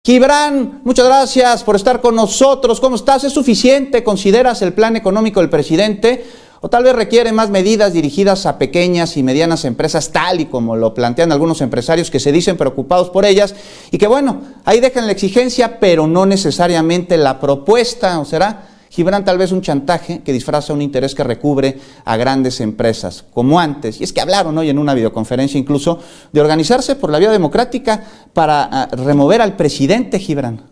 Gibran, muchas gracias por estar con nosotros. ¿Cómo estás? ¿Es suficiente, consideras, el plan económico del presidente? ¿O tal vez requiere más medidas dirigidas a pequeñas y medianas empresas, tal y como lo plantean algunos empresarios que se dicen preocupados por ellas? Y que bueno, ahí dejan la exigencia, pero no necesariamente la propuesta. ¿O será, Gibran, tal vez un chantaje que disfraza un interés que recubre a grandes empresas, como antes? Y es que hablaron hoy en una videoconferencia incluso de organizarse por la vía democrática para remover al presidente, Gibran.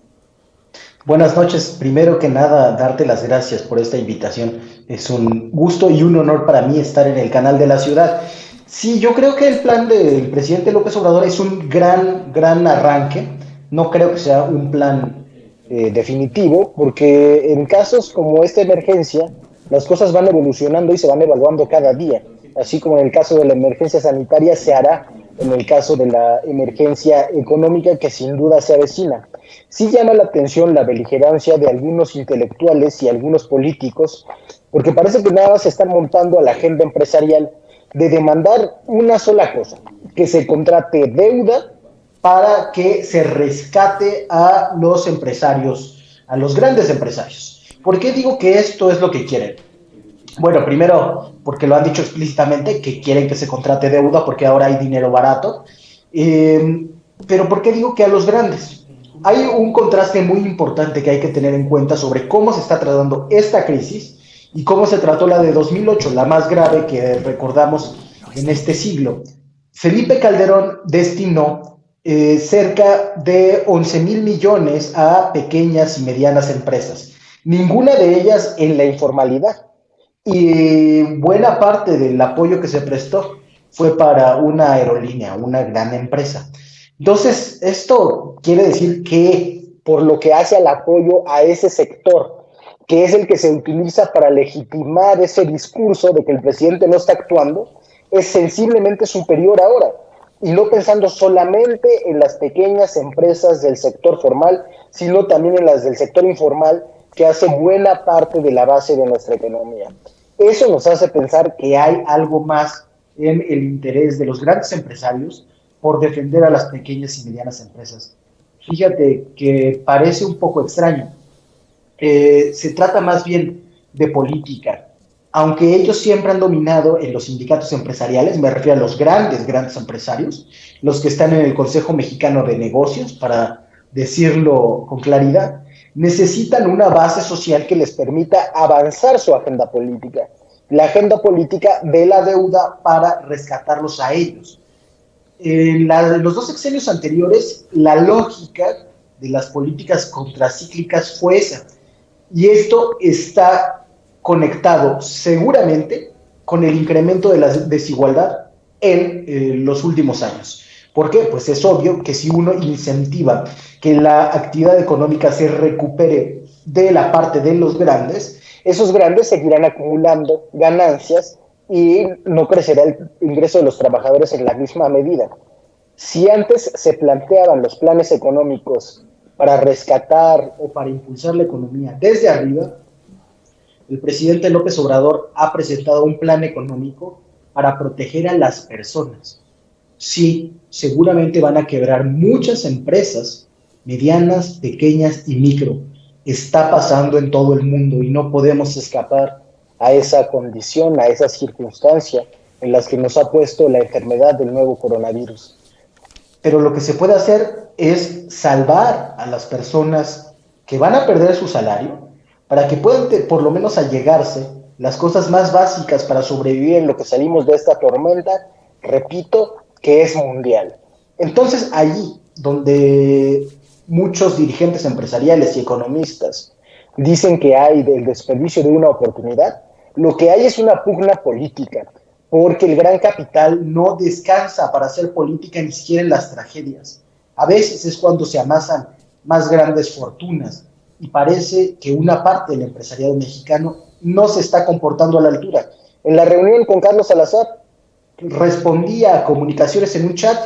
Buenas noches. Primero que nada, darte las gracias por esta invitación. Es un gusto y un honor para mí estar en el canal de la ciudad. Sí, yo creo que el plan del presidente López Obrador es un gran arranque. No creo que sea un plan definitivo, porque en casos como esta emergencia, las cosas van evolucionando y se van evaluando cada día. Así como en el caso de la emergencia sanitaria, se hará en el caso de la emergencia económica, que sin duda se avecina. Sí llama la atención la beligerancia de algunos intelectuales y algunos políticos, porque parece que nada más se están montando a la agenda empresarial de demandar una sola cosa: que se contrate deuda para que se rescate a los empresarios, a los grandes empresarios. ¿Por qué digo que esto es lo que quieren? Bueno, primero, porque lo han dicho explícitamente, que quieren que se contrate deuda porque ahora hay dinero barato. Pero ¿por qué digo que a los grandes? Hay un contraste muy importante que hay que tener en cuenta sobre cómo se está tratando esta crisis y cómo se trató la de 2008, la más grave que recordamos en este siglo. Felipe Calderón destinó cerca de 11,000 millones a pequeñas y medianas empresas, ninguna de ellas en la informalidad. Y buena parte del apoyo que se prestó fue para una aerolínea, una gran empresa. Entonces, esto quiere decir que por lo que hace al apoyo a ese sector, que es el que se utiliza para legitimar ese discurso de que el presidente no está actuando, es sensiblemente superior ahora. Y no pensando solamente en las pequeñas empresas del sector formal, sino también en las del sector informal, que hace buena parte de la base de nuestra economía. Eso nos hace pensar que hay algo más en el interés de los grandes empresarios por defender a las pequeñas y medianas empresas. Fíjate que parece un poco extraño. Se trata más bien de política. Aunque ellos siempre han dominado en los sindicatos empresariales, me refiero a los grandes empresarios, los que están en el Consejo Mexicano de Negocios, para decirlo con claridad, necesitan una base social que les permita avanzar su agenda política, la agenda política de la deuda para rescatarlos a ellos. En los dos sexenios anteriores, la lógica de las políticas contracíclicas fue esa, y esto está conectado seguramente con el incremento de la desigualdad en los últimos años. ¿Por qué? Pues es obvio que si uno incentiva que la actividad económica se recupere de la parte de los grandes, esos grandes seguirán acumulando ganancias y no crecerá el ingreso de los trabajadores en la misma medida. Si antes se planteaban los planes económicos para rescatar o para impulsar la economía desde arriba, el presidente López Obrador ha presentado un plan económico para proteger a las personas. Sí, seguramente van a quebrar muchas empresas, medianas, pequeñas y micro. Está pasando en todo el mundo y no podemos escapar a esa condición, a esa circunstancia en las que nos ha puesto la enfermedad del nuevo coronavirus. Pero lo que se puede hacer es salvar a las personas que van a perder su salario para que puedan por lo menos allegarse las cosas más básicas para sobrevivir en lo que salimos de esta tormenta, repito, que es mundial. Entonces, allí donde muchos dirigentes empresariales y economistas dicen que hay del desperdicio de una oportunidad, lo que hay es una pugna política, porque el gran capital no descansa para hacer política ni siquiera en las tragedias. A veces es cuando se amasan más grandes fortunas y parece que una parte del empresariado mexicano no se está comportando a la altura. En la reunión con Carlos Salazar, respondía a comunicaciones en un chat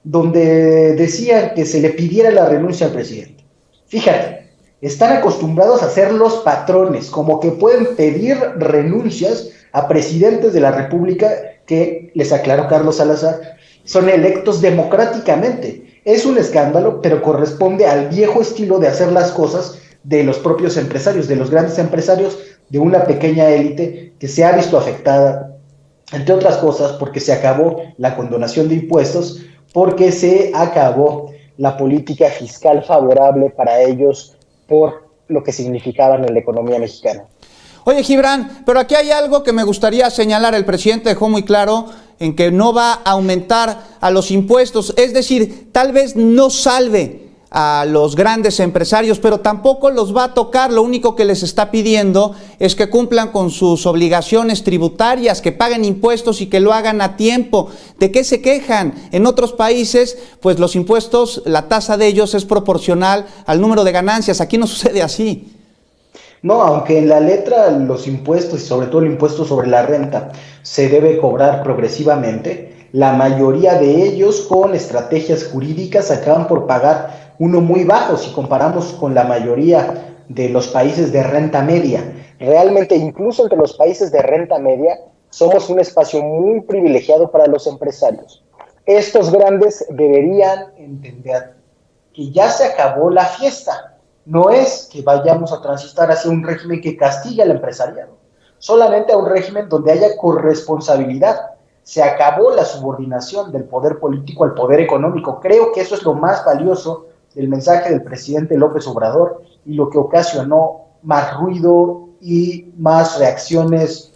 donde decían que se le pidiera la renuncia al presidente. Fíjate, están acostumbrados a ser los patrones, como que pueden pedir renuncias a presidentes de la República que, les aclaró Carlos Salazar, son electos democráticamente. Es un escándalo, pero corresponde al viejo estilo de hacer las cosas de los propios empresarios, de los grandes empresarios, de una pequeña élite que se ha visto afectada, entre otras cosas, porque se acabó la condonación de impuestos, porque se acabó la política fiscal favorable para ellos por lo que significaban en la economía mexicana. Oye, Gibran, pero aquí hay algo que me gustaría señalar. El presidente dejó muy claro en que no va a aumentar a los impuestos, es decir, tal vez no salve a los grandes empresarios, pero tampoco los va a tocar. Lo único que les está pidiendo es que cumplan con sus obligaciones tributarias, que paguen impuestos y que lo hagan a tiempo. ¿De qué se quejan? En otros países, pues los impuestos, la tasa de ellos es proporcional al número de ganancias. Aquí no sucede así. No, aunque en la letra los impuestos, y sobre todo el impuesto sobre la renta, se debe cobrar progresivamente, la mayoría de ellos con estrategias jurídicas acaban por pagar uno muy bajo si comparamos con la mayoría de los países de renta media. Realmente, incluso entre los países de renta media, somos un espacio muy privilegiado para los empresarios. Estos grandes deberían entender que ya se acabó la fiesta. No es que vayamos a transitar hacia un régimen que castigue al empresariado, solamente a un régimen donde haya corresponsabilidad. Se acabó la subordinación del poder político al poder económico. Creo que eso es lo más valioso del mensaje del presidente López Obrador y lo que ocasionó más ruido y más reacciones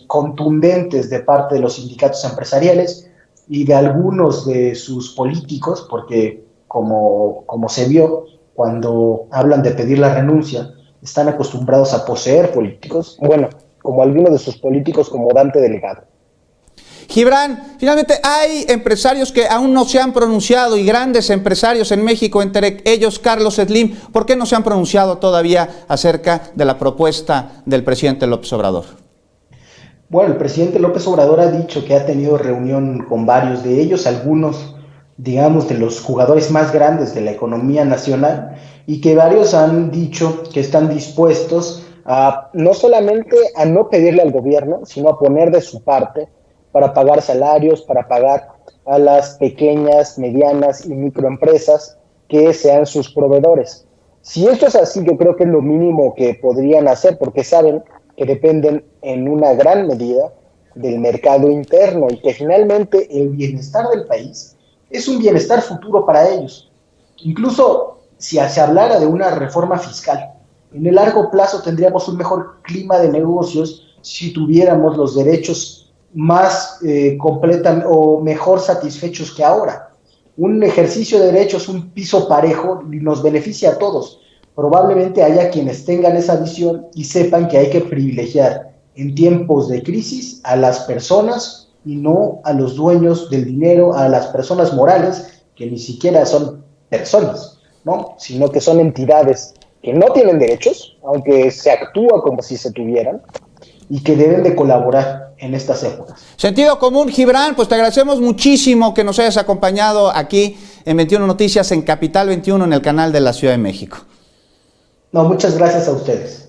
contundentes de parte de los sindicatos empresariales y de algunos de sus políticos, porque como se vio, cuando hablan de pedir la renuncia, están acostumbrados a poseer políticos, bueno, como algunos de sus políticos como Dante Delgado. Gibran, finalmente hay empresarios que aún no se han pronunciado y grandes empresarios en México, entre ellos Carlos Slim. ¿Por qué no se han pronunciado todavía acerca de la propuesta del presidente López Obrador? Bueno, el presidente López Obrador ha dicho que ha tenido reunión con varios de ellos, algunos, digamos, de los jugadores más grandes de la economía nacional, y que varios han dicho que están dispuestos a no solamente a no pedirle al gobierno, sino a poner de su parte para pagar salarios, para pagar a las pequeñas, medianas y microempresas que sean sus proveedores. Si esto es así, yo creo que es lo mínimo que podrían hacer, porque saben que dependen en una gran medida del mercado interno y que finalmente el bienestar del país es un bienestar futuro para ellos. Incluso si se hablara de una reforma fiscal, en el largo plazo tendríamos un mejor clima de negocios si tuviéramos los derechos más o mejor satisfechos que ahora. Un ejercicio de derechos, un piso parejo, nos beneficia a todos. Probablemente haya quienes tengan esa visión y sepan que hay que privilegiar en tiempos de crisis a las personas y no a los dueños del dinero, a las personas morales, que ni siquiera son personas, ¿no? Sino que son entidades que no tienen derechos, aunque se actúa como si se tuvieran, y que deben de colaborar en estas épocas. Sentido común, Gibran, pues te agradecemos muchísimo que nos hayas acompañado aquí en 21 Noticias en Capital 21 en el canal de la Ciudad de México. No, muchas gracias a ustedes.